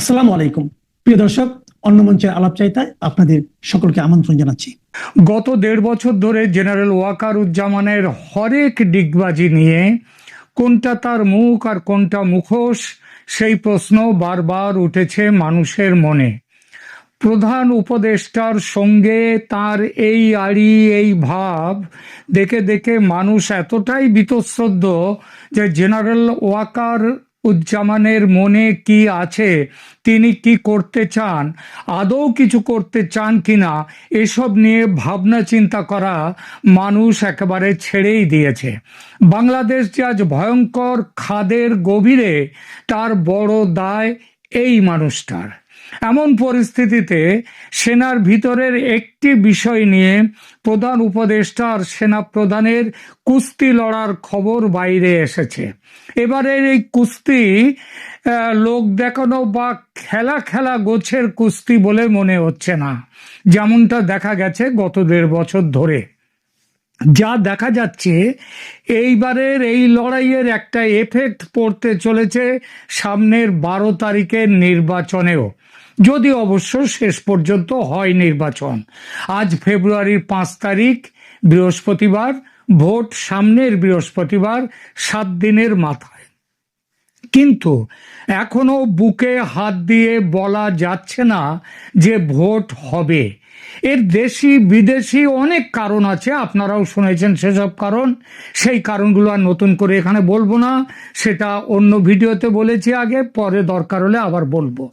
আসসালামু আলাইকুম প্রিয় দর্শক, অন্য মঞ্চের আলাপচারিতায় আপনাদের সকলকে আমন্ত্রণ জানাচ্ছি। গত ১.৫ বছর ধরে জেনারেল ওয়াকারুজ্জামানের হরেক ডিগবাজি নিয়ে কোনটা তার মুখ আর কোনটা মুখোশ, সেই প্রশ্ন বারবার উঠেছে মানুষের মনে। প্রধান উপদেষ্টার সঙ্গে তার এই আড়ি, এই ভাব দেখে দেখে মানুষ এতটাই বীতশ্রদ্ধ যে জেনারেল ওয়াকার উজ্জামানের মনে কি আছে, তিনি কি করতে চান, আদৌ কিছু করতে চান কিনা, এসব নিয়ে ভাবনা চিন্তা করা মানুষ একেবারে ছেড়েই দিয়েছে। বাংলাদেশ যে আজ ভয়ঙ্কর খাদের গভীরে, তার বড় দায় এই মানুষটার। এমন পরিস্থিতিতে সেনার ভিতরের একটি বিষয় নিয়ে প্রধান উপদেষ্টা আর সেনা প্রধানের কুস্তি লড়ার খবর বাইরে এসেছে। এবারের এই কুস্তি লোক দেখানো বা খেলা খেলা গোছের কুস্তি বলে মনে হচ্ছে না, যেমনটা দেখা গেছে গত ১.৫ বছর ধরে। যা দেখা যাচ্ছে, এইবারের এই লড়াইয়ের একটা এফেক্ট পড়তে চলেছে সামনের ১২ তারিখের নির্বাচনেও, যদি অবশ্য শেষ পর্যন্ত হয় নির্বাচন। আজ ফেব্রুয়ারির ৫ তারিখ, বৃহস্পতিবার, ভোট সামনের বৃহস্পতিবার, ৭ দিনের মাথায়। কিন্তু এখনো বুকে হাত দিয়ে বলা যাচ্ছে না যে ভোট হবে। এর দেশি বিদেশি অনেক কারণ আছে, আপনারাও শুনেছেন সেসব কারণ। সেই কারণগুলো আর নতুন করে এখানে বলবো না, সেটা অন্য ভিডিওতে বলেছি আগে, পরে দরকার হলে আবার বলবো।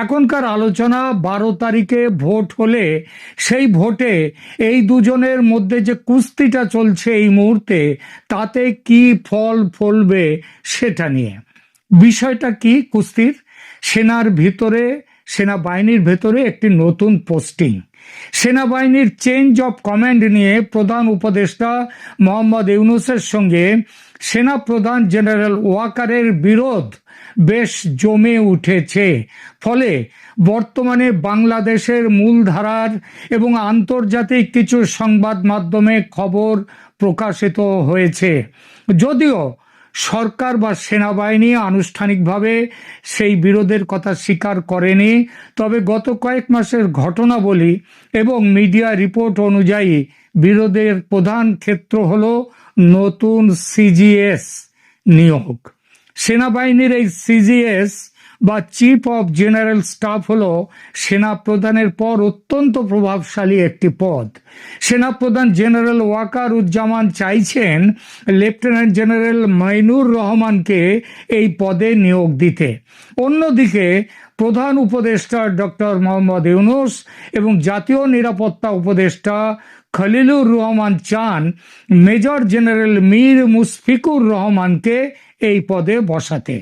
এখনকার আলোচনা ১২ তারিখে ভোট হলে সেই ভোটে এই দুজনের মধ্যে যে কুস্তিটা চলছে এই মুহূর্তে, তাতে কি ফল ফলবে সেটা নিয়ে। বিষয়টা কি কুস্তির? সেনাবাহিনীর ভেতরে একটি নতুন পোস্টিং, সেনাবাহিনীর চেঞ্জ অফ কমান্ড নিয়ে প্রধান উপদেষ্টা মোহাম্মদ ইউনূসের সঙ্গে সেনা প্রধান জেনারেল ওয়াকারের বিরোধ বেশ জমে উঠেছে। ফলে বর্তমানে বাংলাদেশের মূলধারার এবং আন্তর্জাতিক কিছু সংবাদ মাধ্যমে খবর প্রকাশিত হয়েছে। যদিও সরকার বা সেনাবাহিনী আনুষ্ঠানিকভাবে সেই বিরোধের কথা স্বীকার করেনি, তবে গত কয়েক মাসের ঘটনাবলী এবং মিডিয়া রিপোর্ট অনুযায়ী বিরোধের প্রধান ক্ষেত্র হল নতুন সিজিএস নিয়োগ। সেনাবাহিনীর এই সিজিএস বা চিফ অফ জেনারেল স্টাফ হলো সেনা প্রধানের পর অত্যন্ত প্রভাবশালী একটি পদ। সেনাপ্রধান জেনারেল ওয়াকারুজ্জামান চাইছেন লেফটেন্যান্ট জেনারেল মাইনুর রহমানকে এই পদে নিয়োগ দিতে। অন্যদিকে প্রধান উপদেষ্টা ডক্টর মোহাম্মদ ইউনূস এবং জাতীয় নিরাপত্তা উপদেষ্টা খলিলুর রহমান চান মেজর জেনারেল মীর মুশফিকুর রহমানকে এই পদে বসাতে।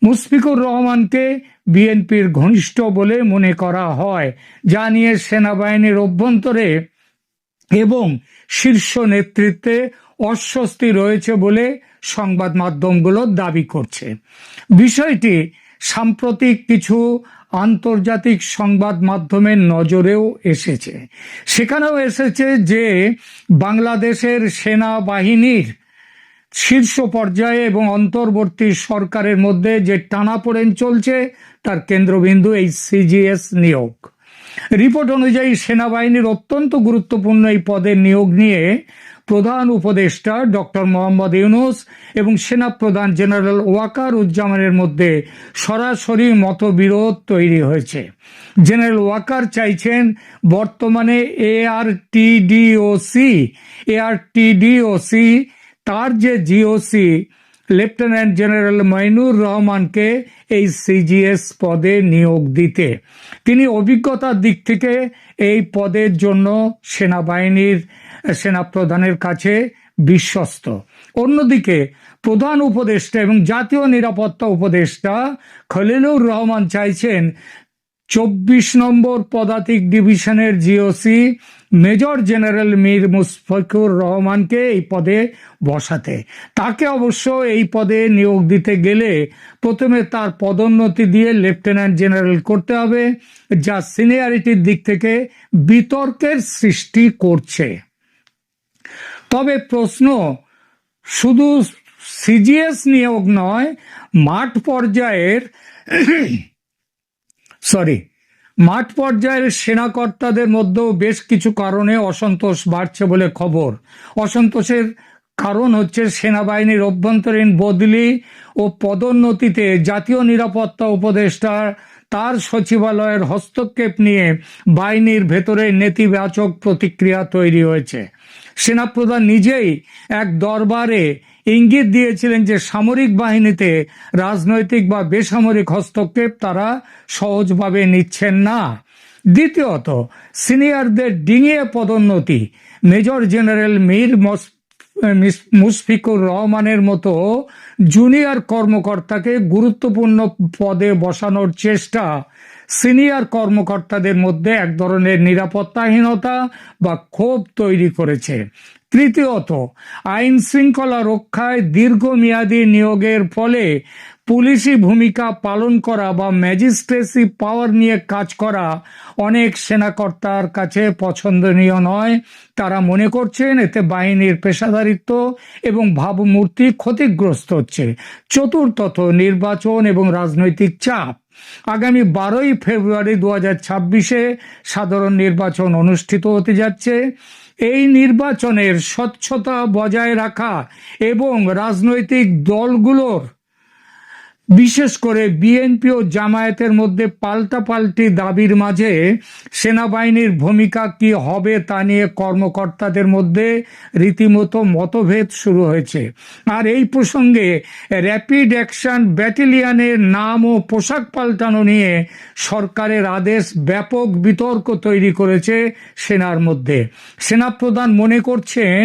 মুশফিকুর রহমানকে বিএনপির ঘনিষ্ঠ বলে মনে করা হয়, যা নিয়ে সেনাবাহিনীর অভ্যন্তরে এবং শীর্ষ নেতৃত্বে অস্বস্তি রয়েছে বলে সংবাদ মাধ্যমগুলো দাবি করছে। বিষয়টি সাম্প্রতিক কিছু আন্তর্জাতিক সংবাদ মাধ্যমের নজরেও এসেছে। সেখানেও এসেছে যে বাংলাদেশের সেনাবাহিনীর শীর্ষ পর্যায়ে এবং অন্তর্বর্তী সরকারের মধ্যে যে টানাপোড়েন চলছে, তার কেন্দ্রবিন্দু এই সিজিএস নিয়োগ। রিপোর্ট অনুযায়ী সেনাবাহিনীর অত্যন্ত গুরুত্বপূর্ণ এই পদের নিয়োগ নিয়ে প্রধান উপদেষ্টা ডক্টর মোহাম্মদ ইউনূস এবং সেনাপ্রধান জেনারেল ওয়াকারুজ্জামানের মধ্যে সরাসরি মতবিরোধ তৈরি হয়েছে। জেনারেল ওয়াকার চাইছেন বর্তমানে এআরটিডিওসি তার যে জিওসি লেফটেন্যান্ট জেনারেল মাইনুর রহমানকে এই সিজিএস পদে নিয়োগ দিতে। তিনি অভিজ্ঞতার দিক থেকে এই পদের জন্য সেনাপ্রধানের কাছে বিশ্বস্ত। অন্যদিকে প্রধান উপদেষ্টা এবং জাতীয় নিরাপত্তা উপদেষ্টা খলিলুর রহমান চাইছেন ২৪ নম্বর পদাতিক ডিভিশনের GOC major general Mir Mushfiqur রহমানকে এই পদে বসাতে। তাকে অবশ্য এই পদে নিয়োগ দিতে গেলে প্রথমে তার পদোন্নতি দিয়ে লেফটেন্যান্ট জেনারেল করতে হবে, যা সিনিয়রিটির দিক থেকে বিতর্কের সৃষ্টি করছে। তবে প্রশ্ন শুধু সিজিএস নিয়োগ নয়, মাঠ পর্যায়ের মাঠ পর্যায়ের সেনাকর্তাদের মধ্যেও বেশ কিছু কারণে অসন্তোষ বাড়ছে বলে খবর। অসন্তোষের কারণ হচ্ছে সেনাবাহিনীর অভ্যন্তরীণ বদলি ও পদোন্নতিতে জাতীয় নিরাপত্তা উপদেষ্টা তার সচিবালয়ের হস্তক্ষেপ নিয়ে বাহিনীর ভেতরে নেতিবাচক প্রতিক্রিয়া তৈরি হয়েছে। সেনাপ্রধান নিজেই এক দরবারে ইঙ্গিত দিয়েছিলেন যে সামরিক বাহিনীতে রাজনৈতিক বা বেসামরিক হস্তক্ষেপ তারা সহজভাবে নিচ্ছেন না। দ্বিতীয়ত, সিনিয়রদের ডিঙিয়ে পদোন্নতি, মেজর জেনারেল মীর মুশফিকুর রহমানের মতো জুনিয়র কর্মকর্তাকে গুরুত্বপূর্ণ পদে বসানোর চেষ্টা সিনিয়র কর্মকর্তাদের মধ্যে এক ধরনের নিরাপত্তাহীনতা বা ক্ষোভ তৈরি করেছে। তৃতীয়ত, আইন শৃঙ্খলা রক্ষায় দীর্ঘমেয়াদী নিয়োগের ফলে পুলিশি ভূমিকা পালন করা বা ম্যাজিস্ট্রেসি পাওয়ার নিয়ে কাজ করা অনেক সেনাকর্তার কাছে পছন্দনীয় নয়। তারা মনে করছেন এতে বাহিনীর পেশাদারিত্ব এবং ভাবমূর্তি ক্ষতিগ্রস্ত হচ্ছে। চতুর্থত, নির্বাচন এবং রাজনৈতিক চাপ। আগামী 12ই ফেব্রুয়ারি 2026-এ সাধারণ নির্বাচন অনুষ্ঠিত হতে যাচ্ছে। এই নির্বাচনের স্বচ্ছতা বজায় রাখা এবং রাজনৈতিক দলগুলোর, বিশেষ করে বিএনপি ও জামায়াতের মধ্যে পাল্টাপাল্টি দাবির মাঝে সেনাবাহিনীর ভূমিকা কি হবে তা নিয়ে কর্মকর্তাদের মধ্যে রীতিমতো মতভেদ শুরু হয়েছে। আর এই প্রসঙ্গে র্যাপিড অ্যাকশন ব্যাটালিয়নের নাম ও পোশাক পাল্টানো নিয়ে সরকারের আদেশ ব্যাপক বিতর্ক তৈরি করেছে সেনার মধ্যে। সেনাপ্রধান মনে করছেন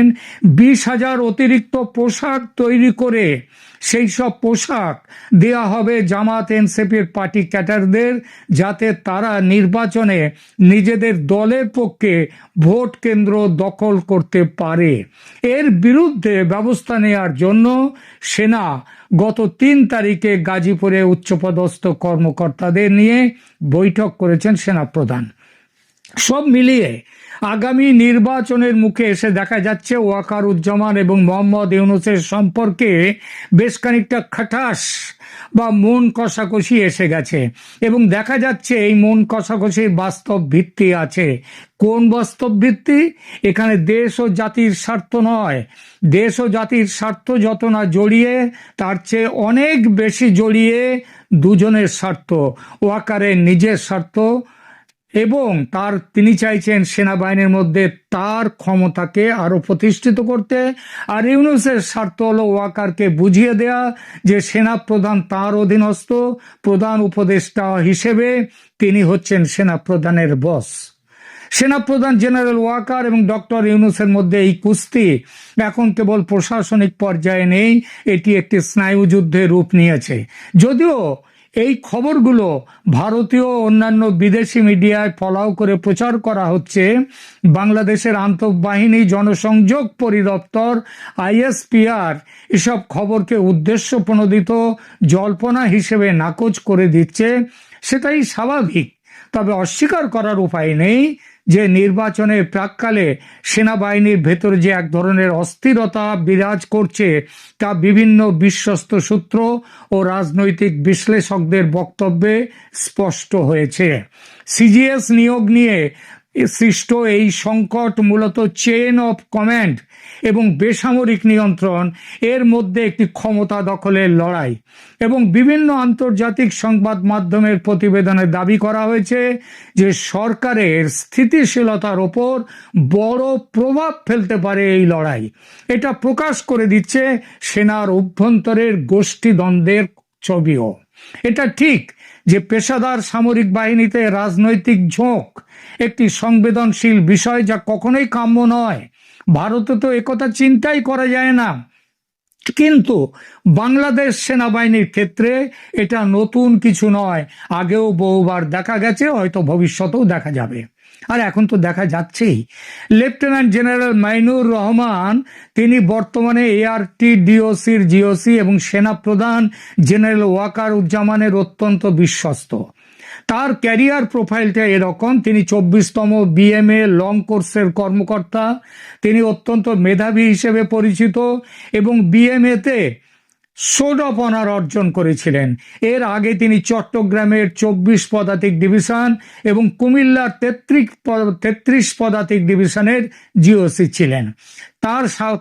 20,000 অতিরিক্ত পোশাক তৈরি করে সেই সব পোশাক দেয়া হবে জামাত এনসিপির পার্টি ক্যাডারদের, যাতে তারা নির্বাচনে নিজেদের দলের পক্ষে ভোট কেন্দ্র দখল করতে পারে। এর বিরুদ্ধে ব্যবস্থা নেওয়ার জন্য সেনা গত 3 তারিখে গাজীপুরে উচ্চপদস্থ কর্মকর্তাদের নিয়ে বৈঠক করেছেন সেনাপ্রধান। সব মিলিয়ে আগামী নির্বাচনের মুখে এসে দেখা যাচ্ছে ওয়াকারুজ্জামান এবং মোহাম্মদ ইউনূসের সম্পর্কে বেশ খানিকটা খাটাস বা মন কষাকষি এসে গেছে এবং দেখা যাচ্ছে এই মন কষাকষির বাস্তব ভিত্তি আছে। কোন বাস্তব ভিত্তি? এখানে দেশ ও জাতির স্বার্থ নয়, দেশ ও জাতির স্বার্থ যত না জড়িয়ে তার চেয়ে অনেক বেশি জড়িয়ে দুজনের স্বার্থ। ওয়াকারের নিজের স্বার্থ এবং তিনি চাইছেন সেনাবাহিনীর মধ্যে তার ক্ষমতাকে আরো প্রতিষ্ঠিত করতে, আর ইউনূসের স্বার্থ হলো ওয়াকারকে বুঝিয়ে দেয়া যে সেনাপ্রধান তার অধীনস্থ, প্রধান উপদেষ্টা হিসেবে তিনি হচ্ছেন সেনাপ্রধানের বস। সেনাপ্রধান জেনারেল ওয়াকার এবং ডক্টর ইউনূসের মধ্যে এই কুস্তি এখন কেবল প্রশাসনিক পর্যায়ে নেই, এটি একটি স্নায়ুযুদ্ধের রূপ নিয়েছে। যদিও এই খবরগুলো ভারতীয় অন্যান্য বিদেশি মিডিয়ায় ফলাও করে প্রচার করা হচ্ছে, বাংলাদেশের আন্তঃবাহিনী জনসংযোগ পরিদপ্তর ISPR এসব খবরকে উদ্দেশ্য প্রণোদিত জল্পনা হিসেবে নাকচ করে দিচ্ছে, সেটাই স্বাভাবিক। তবে অস্বীকার করার উপায় নেই যে নির্বাচনের প্রাক্কালে সেনাবাহিনীর ভেতরে যে এক ধরনের অস্থিরতা বিরাজ করছে তা বিভিন্ন বিশ্বস্ত সূত্র ও রাজনৈতিক বিশ্লেষকদের বক্তব্যে স্পষ্ট হয়েছে। CGS নিয়োগ নিয়ে সৃষ্ট এই সংকট মূলত চেইন অফ কমান্ড এবং বেসামরিক নিয়ন্ত্রণ এর মধ্যে একটি ক্ষমতা দখলের লড়াই, এবং বিভিন্ন আন্তর্জাতিক সংবাদ মাধ্যমের প্রতিবেদনে দাবি করা হয়েছে যে সরকারের স্থিতিশীলতার ওপর বড় প্রভাব ফেলতে পারে এই লড়াই। এটা প্রকাশ করে দিচ্ছে সেনার অভ্যন্তরের গোষ্ঠীদ্বন্দ্বের ছবিও। এটা ঠিক যে পেশাদার সামরিক বাহিনীতে রাজনৈতিক ঝোঁক একটি সংবেদনশীল বিষয়, যা কখনোই কাম্য নয়। ভারতে তো একথা চিন্তাই করা যায় না, কিন্তু বাংলাদেশ সেনাবাহিনীর ক্ষেত্রে এটা নতুন কিছু নয়। আগেও বহুবার দেখা গেছে, হয়তো ভবিষ্যতেও দেখা যাবে, আর এখন তো দেখা যাচ্ছেই। লেফটেন্যান্ট জেনারেল মাইনুর রহমান তিনি বর্তমানে ARTDOCর GOC এবং সেনাপ্রধান জেনারেল ওয়াকারুজ্জামানের অত্যন্ত বিশ্বস্ত। তার ক্যারিয়ার প্রোফাইলটা এরকম: তিনি 24তম BMA লং কোর্সের কর্মকর্তা, তিনি অত্যন্ত মেধাবী হিসেবে পরিচিত এবং BMA-তে সোর্ড অফ অনার অর্জন করেছিলেন। এর আগে তিনি চট্টগ্রামের 24 পদাতিক ডিভিশন এবং কুমিল্লার 33 পদাতিক ডিভিশনের জিওসি ছিলেন।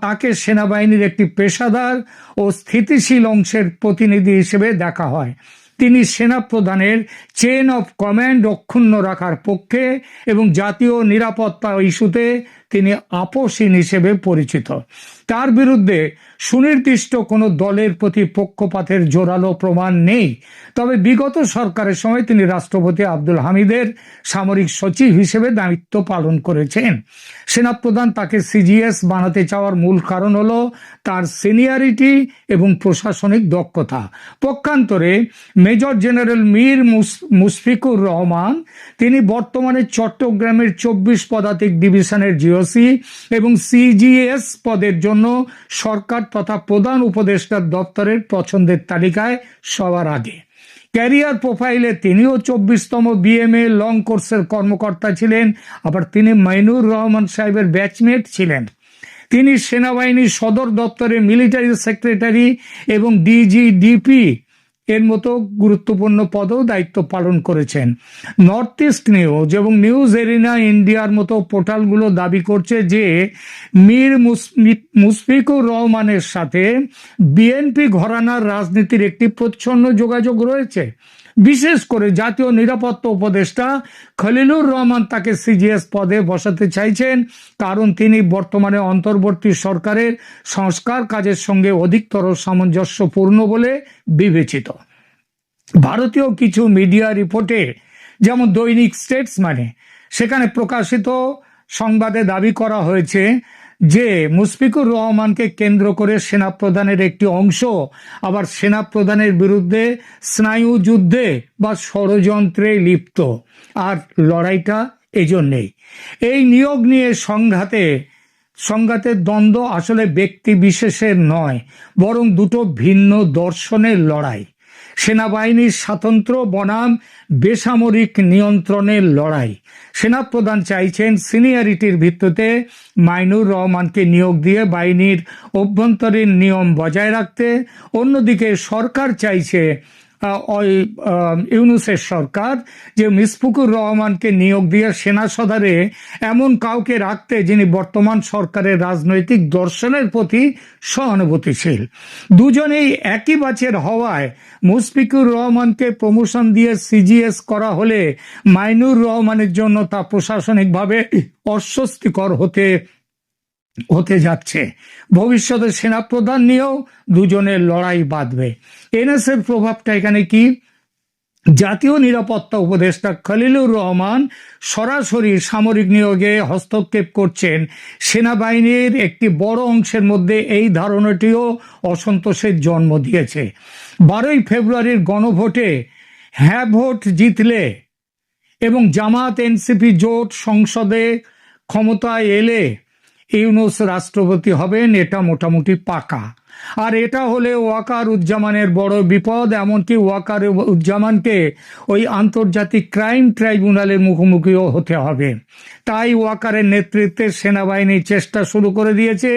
তাকে সেনাবাহিনীর একটি পেশাদার ও স্থিতিশীল অংশের প্রতিনিধি হিসেবে দেখা হয়। তিনি সেনা প্রধানের চেইন অফ কমান্ড অক্ষুণ্ণ রাখার পক্ষে এবং জাতীয় নিরাপত্তা ইস্যুতে তিনি আপোষহীন হিসেবে পরিচিত। তার বিরুদ্ধে সুনির্দিষ্ট কোনো দলের প্রতি পক্ষপাতের জোরালো প্রমাণ নেই, তবে বিগত সরকারের সময় তিনি রাষ্ট্রপতি আব্দুল হামিদের সামরিক সচিব হিসেবে দায়িত্ব পালন করেছেন। সেনাপ্রধান তাকে সিজিএস বানাতে চাওয়ার মূল কারণ হলো তার সিনিয়রিটি এবং প্রশাসনিক দক্ষতা। পক্ষান্তরে মেজর জেনারেল মীর মুশফিকুর রহমান, তিনি বর্তমানে চট্টগ্রামের 24 পদাতিক ডিভিশনের জিওসি এবং সিজিএস পদের জন্য সরকার তথা প্রধান উপদেষ্টার দপ্তরের পছন্দের তালিকায় সবার আগে। ক্যারিয়ার প্রোফাইলে তিনিও 24তম বিএমএ লং কোর্সের কর্মকর্তা ছিলেন, আবার তিনি মাইনুর রহমান সাহেবের ব্যাচমেট ছিলেন। তিনি সেনাবাহিনীর সদর দপ্তরে মিলিটারি সেক্রেটারি এবং ডিজিডিপি এর মতো গুরুত্বপূর্ণ পদেও দায়িত্ব পালন করেছেন। নর্থ ইস্ট নিউজ এবং নিউজ এরিনা ইন্ডিয়ার মতো পোর্টালগুলো দাবি করছে যে মীর মুশফিকুর রহমানের সাথে বিএনপি ঘরানার রাজনীতির একটি প্রচ্ছন্ন যোগাযোগ রয়েছে। বিশেষ করে জাতীয় নিরাপত্তা উপদেষ্টা খলিলুর রহমান তাকে সিজিএস পদে বসাতে চাইছেন, কারণ তিনি বর্তমানে অন্তর্বর্তী সরকারের সংস্কার কাজের সঙ্গে অধিকতর সামঞ্জস্যপূর্ণ বলে বিবেচিত। ভারতীয় কিছু মিডিয়া রিপোর্টে, যেমন দৈনিক স্টেটসম্যানে, সেখানে প্রকাশিত সংবাদে দাবি করা হয়েছে যে মুশফিকুর রহমানকে কেন্দ্র করে সেনাপ্রধানের একটি অংশ আবার সেনাপ্রধানের বিরুদ্ধে স্নায়ু যুদ্ধে বা ষড়যন্ত্রে লিপ্ত, আর লড়াইটা এজন্যেই। এই নিয়োগ নিয়ে সংঘাতের দ্বন্দ্ব আসলে ব্যক্তি বিশেষের নয়, বরং দুটো ভিন্ন দর্শনের লড়াই। সেনাবাহিনীর স্বাতন্ত্র বনাম বেসামরিক নিয়ন্ত্রণের লড়াই। সেনাপ্রধান চাইছেন সিনিয়রিটির ভিত্তিতে মাইনুর রহমানকে নিয়োগ দিয়ে বাহিনীর অভ্যন্তরীণ নিয়ম বজায় রাখতে, অন্যদিকে সরকার চাইছে ইউনূসের সরকার যে মুশফিকুর রহমানকে নিয়োগ দিয়ে সেনা সদরে এমন কাউকে রাখতে যিনি বর্তমান সরকারের রাজনৈতিক দর্শনের প্রতি সহানুভূতিশীল। দুজনেই একই ব্যাচের হওয়ায় মুশফিকুর রহমানকে প্রমোশন দিয়ে সিজিএস করা হলে মাইনুর রহমানের জন্য তা প্রশাসনিকভাবে অস্বস্তিকর হতে যাচ্ছে। ভবিষ্যতে সেনাপ্রধান নিয়েও দুজনের লড়াই বাঁধবে। এনএসএর প্রভাবটা এখানে কি? জাতীয় নিরাপত্তা উপদেষ্টা খলিলুর রহমান সরাসরি সামরিক নিয়োগে হস্তক্ষেপ করছেন। সেনাবাহিনীর একটি বড় অংশের মধ্যে এই ধারণাটিও অসন্তোষের জন্ম দিয়েছে। 12ই ফেব্রুয়ারির গণভোটে হ্যাঁ ভোট জিতলে এবং জামাত এনসিপি জোট সংসদে ক্ষমতায় এলে ইউনূস রাষ্ট্রপতি হবেন, এটা মোটামুটি পাকা। আর এটা হলে ওয়াকারুজ্জামানের বড় বিপদ। এমনকি ওয়াকারুজ্জামানকে ওই আন্তর্জাতিক ক্রাইম ট্রাইব্যুনালের মুখোমুখিও হতে হবে। তাই ওয়াকারের নেতৃত্বে সেনাবাহিনী চেষ্টা শুরু করে দিয়েছে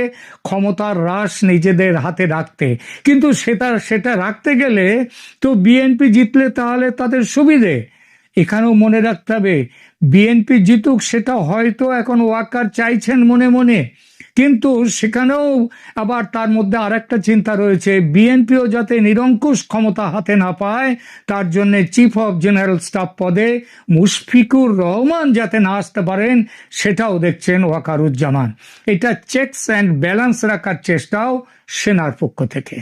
ক্ষমতার হ্রাস নিজেদের হাতে রাখতে। কিন্তু সেটা রাখতে গেলে তো বিএনপি জিতলে তাহলে তাদের সুবিধে। এখানেও মনে রাখতে হবে, বিএনপি জিতুক সেটা হয়তো এখন ওয়াকার চাইছেন মনে মনে, কিন্তু সেখানেও আবার তার মধ্যে আরেকটা চিন্তা রয়েছে, বিএনপিও যাতে নিরঙ্কুশ ক্ষমতা হাতে না পায়, তার জন্য চিফ অফ জেনারেল স্টাফ পদে মুশফিকুর রহমান যাতে না আসতে পারেন সেটাও দেখছেন ওয়াকারুজ্জামান। এটা চেকস অ্যান্ড ব্যালেন্স রাখার চেষ্টাও সেনার পক্ষ থেকে।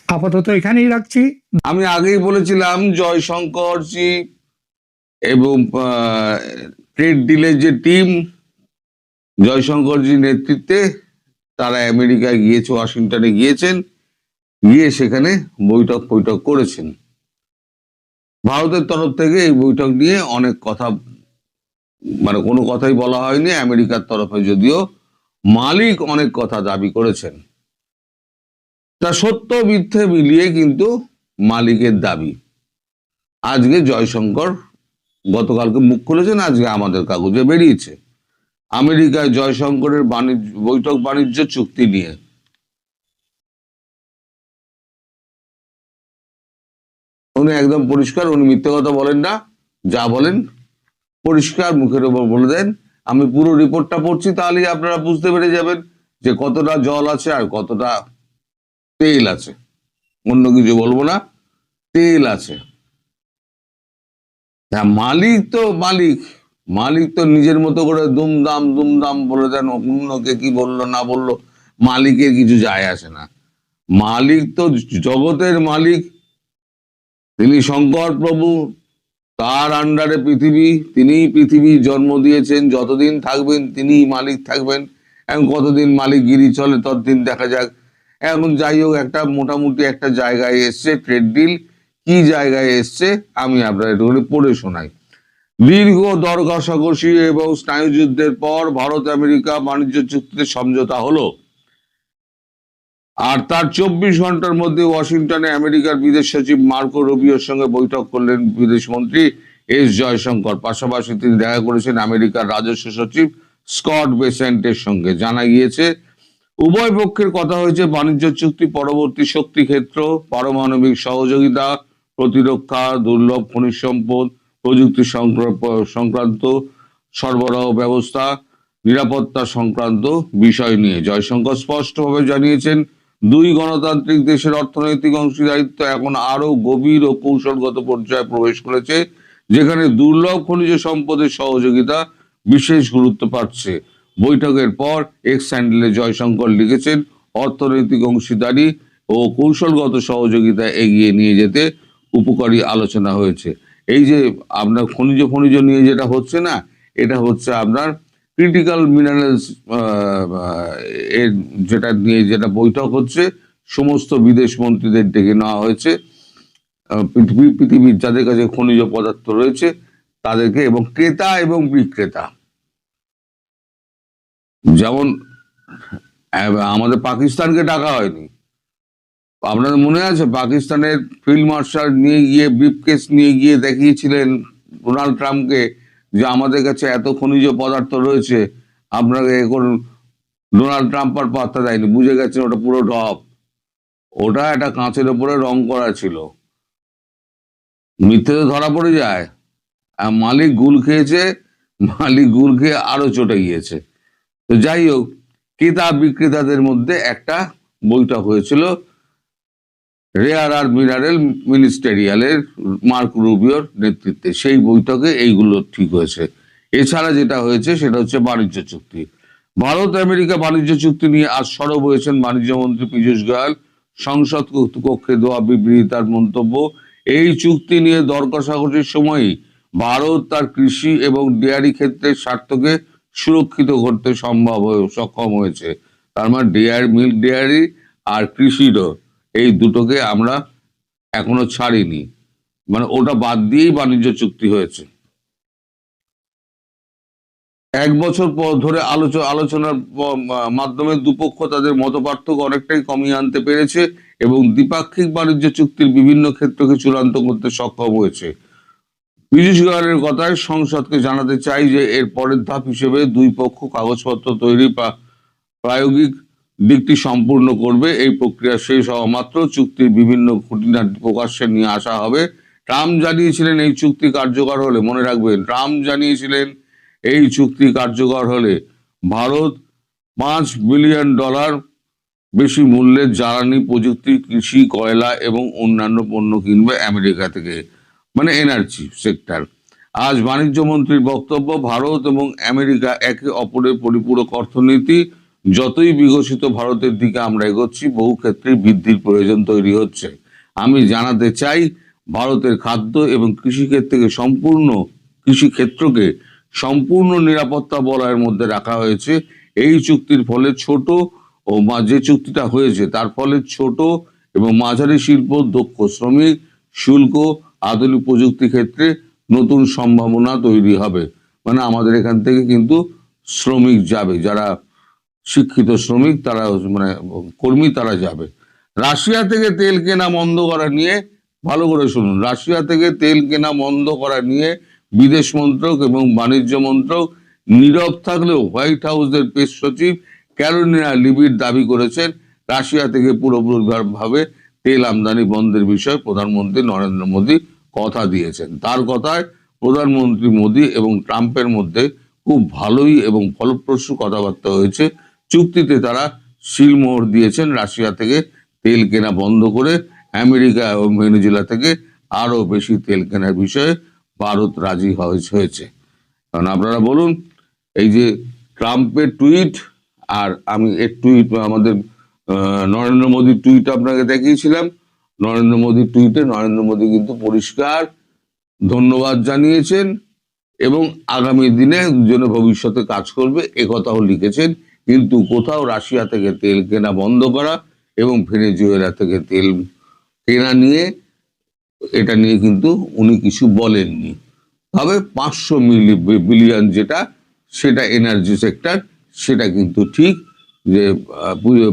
আপাতত এখানেই রাখছি। আমি আগেই বলেছিলাম জয়শঙ্করজি এবং ট্রেড ডিলের যে টিম জয়শঙ্করজির নেতৃত্বে তারা আমেরিকায় গিয়েছে, ওয়াশিংটনে গিয়েছেন, গিয়ে সেখানে বৈঠক করেছেন। ভারতের তরফ থেকে এই বৈঠক নিয়ে অনেক কথা, মানে কোনো কথাই বলা হয়নি। আমেরিকার তরফে যদিও মালিক অনেক কথা দাবি করেছেন, তা সত্য মিথ্যে মিলিয়ে কিন্তু মালিকের দাবি। আজকে জয়শঙ্কর গতকালকে মুখ খুলেছেন, আজকে আমাদের কাগজে বেরিয়েছে আমেরিকায় জয়শঙ্করের বাণিজ্য চুক্তি নিয়ে। উনি একদম পরিষ্কার, উনি মিথ্যে কথা বলেন না, যা বলেন পরিষ্কার মুখের উপর বলে দেন। আমি পুরো রিপোর্টটা পড়ছি, তাহলেই আপনারা বুঝতে পেরে যাবেন যে কতটা জল আছে আর কতটা তেল আছে। অন্য কিছু বলবো না, তেল আছে। হ্যাঁ, মালিক তো নিজের মতো করে দুমদাম বলে দেন, অন্যকে কি বললো না বললো মালিকের কিছু যায় আসে না। মালিক তো জগতের মালিক, তিনি শঙ্কর প্রভু, তার আন্ডারে পৃথিবী, তিনিই পৃথিবী জন্ম দিয়েছেন, যতদিন থাকবেন তিনিই মালিক থাকবেন। এখন কতদিন মালিকগিরি চলে ততদিন দেখা যাক। এখন যাই হোক, একটা মোটামুটি একটা জায়গায় এসছে ট্রেড ডিল। কি জায়গায় এসছে আমি আপনার একটুখানি পড়ে শোনাই। দীর্ঘ দর কষাকষি এবং স্নায়ুযুদ্ধের পর ভারত আমেরিকা বাণিজ্য চুক্তিতে সমঝোতা হলো। আর তার 24 ঘন্টার মধ্যে ওয়াশিংটনে আমেরিকার বিদেশ সচিব মার্কো রুবিওর সঙ্গে বৈঠক করলেন বিদেশমন্ত্রী এস জয়শঙ্কর। পাশাপাশি তিনি দেখা করেছেন আমেরিকার রাজস্ব সচিব স্কট বেসেন্টের সঙ্গে। জানা গিয়েছে উভয় পক্ষের কথা হয়েছে বাণিজ্য চুক্তি, পরবর্তী শক্তি ক্ষেত্র, পারমাণবিক সহযোগিতা, প্রতিরক্ষা, দুর্লভ খনিজ সম্পদ, প্রযুক্তি সংক্রান্ত সরবরাহ ব্যবস্থা, নিরাপত্তা সংক্রান্ত বিষয় নিয়ে। জয়শঙ্কর স্পষ্টভাবে জানিয়েছেন দুই গণতান্ত্রিক দেশের অর্থনৈতিক অংশীদারিত্ব এখন আরো গভীর ও কৌশলগত পর্যায়ে প্রবেশ করেছে, যেখানে দুর্লভ খনিজ সম্পদের সহযোগিতা বিশেষ গুরুত্ব পাচ্ছে। বৈঠকের পর এক্স হ্যান্ডেলে জয়শঙ্কর লিখেছেন, অর্থনৈতিক অংশীদারি ও কৌশলগত সহযোগিতা এগিয়ে নিয়ে যেতে উপকারী আলোচনা হয়েছে। এই যে আপনার খনিজ নিয়ে যেটা হচ্ছে না, এটা হচ্ছে আপনার ক্রিটিক্যাল মিনারেলস, এর যেটা বৈঠক হচ্ছে, সমস্ত বিদেশ মন্ত্রীদের ডেকে নেওয়া হয়েছে। পৃথিবীর যাদের কাছে খনিজ পদার্থ রয়েছে তাদেরকে, এবং ক্রেতা এবং বিক্রেতা। যেমন আমাদের পাকিস্তানকে ডাকা হয়নি, আপনাদের মনে আছে? পাকিস্তানের ফিল্ড মার্শাল নিয়ে গিয়ে ব্রিফকেস নিয়ে গিয়ে দেখিয়েছিলেন ডোনাল্ড ট্রাম্পকে যে আমাদের কাছে এত খনিজ পদার্থ রয়েছে, আপনাকে এ করুন। ডোনাল্ড ট্রাম্প আর পাত্তা দেয়নি, বুঝে গেছেন ওটা পুরো ঢপ। ওটা একটা কাঁচের উপরে রং করা ছিল। মিথ্যে তো ধরা পড়ে যায়। আর মালিক গুল খেয়ে আরো চটে গিয়েছে। তো যাই হোক, ক্রেতা বিক্রেতাদের মধ্যে একটা বৈঠক হয়েছিল রেয়ার আর মিনারেল মিনিস্টেরিয়ালের মার্ক রুবিওর নেতৃত্বে। সেই বৈঠকে এইগুলো ঠিক হয়েছে। এছাড়া যেটা হয়েছে সেটা হচ্ছে বাণিজ্য চুক্তি। ভারত আমেরিকা বাণিজ্য চুক্তি নিয়ে আজ সরব হয়েছেন বাণিজ্য মন্ত্রী পীযূষ গোয়েল। সংসদ কক্ষে দেওয়া বিবৃতি তার মন্তব্য, এই চুক্তি নিয়ে দর কষাকষির সময়ই ভারত তার কৃষি এবং ডেয়ারি ক্ষেত্রের স্বার্থকে সুরক্ষিত করতে সক্ষম হয়েছে। তার মানে মিল্ক ডেয়ারি আর কৃষিরও, এই দুটোকে আমরা এখনো ছাড়িনি, মানে ওটা বাদ দিয়েই বাণিজ্য চুক্তি হয়েছে। 1 বছর ধরে আলোচনার মাধ্যমে দুপক্ষ তাদের মতপার্থক্য অনেকটাই কমিয়ে আনতে পেরেছে এবং দ্বিপাক্ষিক বাণিজ্য চুক্তির বিভিন্ন ক্ষেত্রকে চূড়ান্ত করতে সক্ষম হয়েছে। পীযূষ গোয়েলের কথায় সংসদকে জানাতে চাই যে এর পরের ধাপ হিসেবে দুই পক্ষ কাগজপত্র তৈরি প্রায়োগিক দিকটি সম্পূর্ণ করবে। এই প্রক্রিয়া শেষ হওয়া মাত্র চুক্তির বিভিন্ন খুঁটিনাটি প্রকাশ্যে নিয়ে আসা হবে। ট্রাম্প জানিয়েছিলেন এই চুক্তি কার্যকর হলে, মনে রাখবেন, ট্রাম্প জানিয়েছিলেন এই চুক্তি কার্যকর হলে ভারত $5 বিলিয়ন বেশি মূল্যের জ্বালানি, প্রযুক্তি, কৃষি, কয়লা এবং অন্যান্য পণ্য কিনবে আমেরিকা থেকে, মানে এনার্জি সেক্টর। আজ বাণিজ্য মন্ত্রীর বক্তব্য, ভারত এবং আমেরিকা একে অপরের পরিপূরক অর্থনীতি। যতই বিকশিত ভারতের দিকে আমরা এগোচ্ছি, বহু ক্ষেত্রে বৃদ্ধির প্রয়োজন তৈরি হচ্ছে। আমি জানাতে চাই, ভারতের খাদ্য এবং কৃষিক্ষেত্রকে সম্পূর্ণ নিরাপত্তা বলয়ের মধ্যে রাখা হয়েছে। এই চুক্তির ফলে যে চুক্তিটা হয়েছে তার ফলে ছোট এবং মাঝারি শিল্প, দক্ষ শ্রমিক, শুল্ক, আধুনিক প্রযুক্তি ক্ষেত্রে নতুন সম্ভাবনা তৈরি হবে। মানে আমাদের এখান থেকে কিন্তু শ্রমিক যাবে, যারা শিক্ষিত শ্রমিক, তারা মানে কর্মী, তারা যাবে। রাশিয়া থেকে তেল কেনা বন্ধ করা নিয়ে, ভালো করে শুনুন, রাশিয়া থেকে তেল কেনা বন্ধ করা নিয়ে বিদেশ মন্ত্রক এবং বাণিজ্য মন্ত্রক নীরব থাকলেও হোয়াইট হাউসের প্রেস সচিব ক্যারোলিনা লিভিট দাবি করেছেন রাশিয়া থেকে পুরোপুরিভাবে তেল আমদানি বন্ধের বিষয়ে প্রধানমন্ত্রী নরেন্দ্র মোদী কথা দিয়েছেন। তার কথায় প্রধানমন্ত্রী মোদী এবং ট্রাম্পের মধ্যে খুব ভালোই এবং ফলপ্রসূ কথাবার্তা হয়েছে। চুক্তিতে তারা সিলমোহর দিয়েছেন রাশিয়া থেকে তেল কেনা বন্ধ করে আমেরিকা এবং ভেনেজুয়েলা থেকে আরো বেশি তেল কেনার বিষয়ে ভারত রাজি হয়েছে। কারণ আপনারা বলুন, এই যে ট্রাম্পের টুইট আর আমি এর টুইট, আমাদের নরেন্দ্র মোদীর টুইট আপনাকে দেখিয়েছিলাম। নরেন্দ্র মোদীর টুইটে নরেন্দ্র মোদী কিন্তু পরিষ্কার ধন্যবাদ জানিয়েছেন এবং আগামী দিনে দুজনে ভবিষ্যতে কাজ করবে একথাও লিখেছেন। কিন্তু কোথাও রাশিয়া থেকে তেল কেনা বন্ধ করা এবং ভেনেজুয়েলা থেকে তেল কেনা নিয়ে, এটা নিয়ে কিন্তু উনি কিছু বলেননি। তবে 500 বিলিয়ন যেটা, সেটা এনার্জি সেক্টর, সেটা কিন্তু ঠিক যে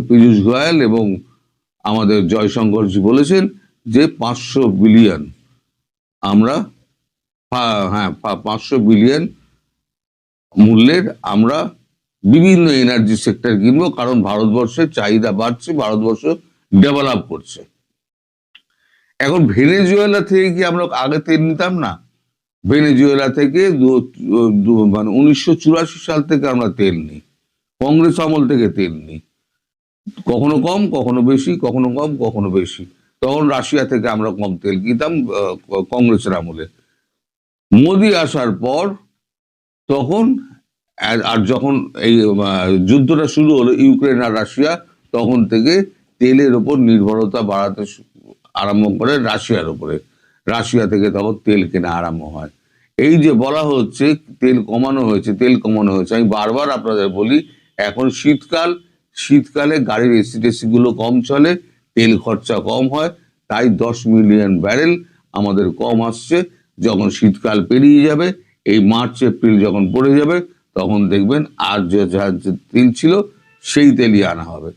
পীযূষ গোয়েল এবং আমাদের জয়শঙ্করজি বলেছেন যে 500 বিলিয়ন আমরা, হ্যাঁ 500 বিলিয়ন মূল্যের আমরা বিভিন্ন এনার্জি সেক্টর কিনবো, কারণ ভারতবর্ষের চাহিদা বাড়ছে, ভারতবর্ষ ডেভেলপ করছে। এখন ভেনেজুয়েলা থেকে কি আমরা আগে তেল নিতাম না? ভেনেজুয়েলা থেকে মানে 1984 সাল থেকে আমরা তেল নিই, কংগ্রেস আমল থেকে তেল নিই, কখনো কম কখনো বেশি, কখনো কম কখনো বেশি। তখন রাশিয়া থেকে আমরা কম তেল কিনতাম কংগ্রেসের আমলে। মোদি আসার পর তখন আর যখন এই যুদ্ধটা শুরু হলো ইউক্রেন আর রাশিয়া, তখন থেকে তেলের ওপর নির্ভরতা বাড়াতে আরম্ভ করে রাশিয়ার উপরে। রাশিয়া থেকে তখন তেল কেনা আরম্ভ হয়। এই যে বলা হচ্ছে তেল কমানো হয়েছে, তেল কমানো হয়েছে, আমি বারবার আপনাদের বলি এখন শীতকালে গাড়ির এসি টেসি গুলো কম চলে, তেল খরচা কম হয়, তাই 10 মিলিয়ন ব্যারেল আমাদের কম আসছে। যখন শীতকাল পেরিয়ে যাবে, এই মার্চ এপ্রিল যখন পড়ে যাবে, তখন দেখবেন আর যে তেল ছিল সেই তেলই আনা হবে।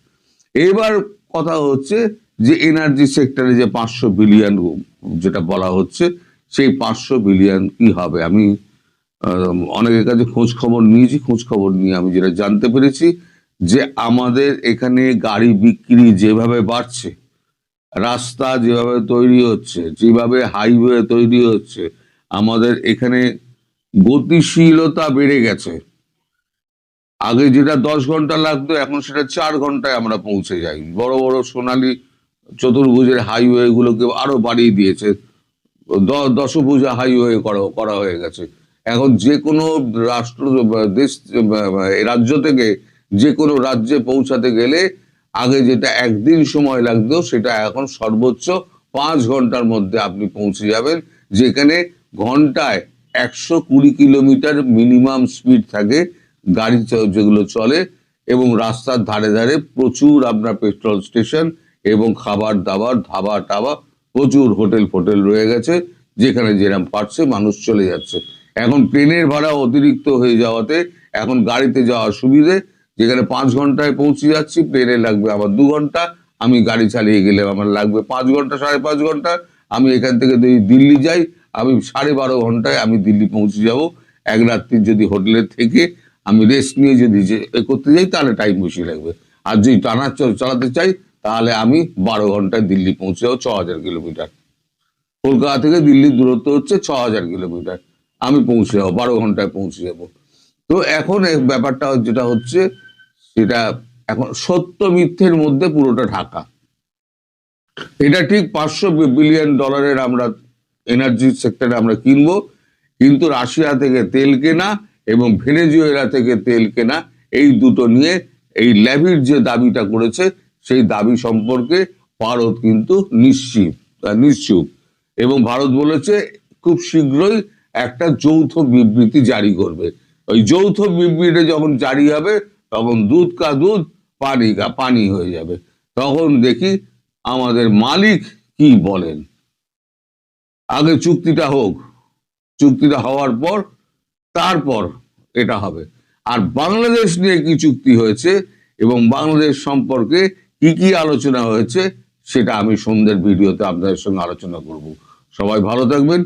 এবার কথা হচ্ছে যে এনার্জি সেক্টরে যে 500 বিলিয়ন যেটা বলা হচ্ছে, সেই 500 বিলিয়ন কি হবে? আমি অনেকের কাছে খোঁজ খবর নিয়েছি, খোঁজ খবর নিয়ে আমি যেটা জানতে পেরেছি যে আমাদের এখানে গাড়ি বিক্রি যেভাবে বাড়ছে, রাস্তা যেভাবে তৈরি হচ্ছে, যেভাবে হাইওয়ে তৈরি হচ্ছে, আমাদের এখানে গতিশীলতা বেড়ে গেছে। আগে যেটা 10 ঘন্টা লাগতো, এখন সেটা 4 ঘন্টায় আমরা পৌঁছে যাই। বড় বড় সোনালী চতুর্ভুজের হাইওয়ে গুলোকে আরো বাড়িয়ে দিয়েছে, দশভুজা হাইওয়ে করা হয়ে গেছে। এখন যে কোনো রাজ্য থেকে যে কোনো রাজ্যে পৌঁছাতে গেলে আগে যেটা একদিন সময় লাগতো, সেটা এখন সর্বোচ্চ 5 ঘন্টার মধ্যে আপনি পৌঁছে যাবেন। যেখানে ঘন্টায় 120 কিলোমিটার মিনিমাম স্পিড থাকে গাড়ি যেগুলো চলে, এবং রাস্তার ধারে ধারে প্রচুর আপনার পেট্রোল স্টেশন এবং খাবার দাবার ধাবা টাবা, প্রচুর হোটেল ফোটেল রয়ে গেছে, যেখানে যেরকম পারছে মানুষ চলে যাচ্ছে। এখন ট্রেনের ভাড়া অতিরিক্ত হয়ে যাওয়াতে এখন গাড়িতে যাওয়ার সুবিধে, যেখানে 5 ঘন্টায় পৌঁছে যাচ্ছি, প্লেনে লাগবে আমার 2 ঘন্টা, আমি গাড়ি চালিয়ে গেলে আমার লাগবে 5 ঘন্টা 5.5 ঘন্টা। আমি এখান থেকে যদি দিল্লি যাই, আমি 12.5 ঘন্টায় আমি দিল্লি পৌঁছে যাব। এক রাত্রি যদি হোটেলে থেকে আমি রেস্ট নিয়ে যদি করতে যাই, তাহলে টাইম বেশি লাগবে। আর যদি টানা চালাতে চাই, তাহলে আমি 12 ঘন্টায় দিল্লি পৌঁছে যাবো। 6000 কিলোমিটার কলকাতা থেকে দিল্লির দূরত্ব হচ্ছে 6000 কিলোমিটার, আমি পৌঁছে যাবো 12 ঘন্টায় পৌঁছে যাব। তো এখন এই ব্যাপারটা যেটা হচ্ছে, সেটা এখন সত্য মিথ্যের মধ্যে পুরোটা ঢাকা। এটা ঠিক 500 বিলিয়ন ডলারের আমরা এনার্জি সেক্টরে আমরা কিনবো, কিন্তু রাশিয়া থেকে তেল কেনা এবং ভেনেজুয়েলা থেকে তেল কেনা, এই দুটো নিয়ে এই ল্যাভির যে দাবিটা করেছে, সেই দাবি সম্পর্কে ভারত কিন্তু নিশ্চুপ। এবং ভারত বলেছে খুব শীঘ্রই একটা যৌথ বিবৃতি জারি করবে। ওই যৌথ বিবৃতি যখন জারি হবে, তখন দুধ কা দুধ পানি কা পানি হয়ে যাবে। তখন দেখি আমাদের মালিক কি বলেন। আগে চুক্তিটা হোক, চুক্তিটা হওয়ার পর তারপর এটা হবে। আর বাংলাদেশ নিয়ে কি চুক্তি হয়েছে এবং বাংলাদেশ সম্পর্কে কি কি আলোচনা হয়েছে, সেটা আমি সন্ধ্যের ভিডিওতে আপনাদের সঙ্গে আলোচনা করব। সবাই ভালো থাকবেন,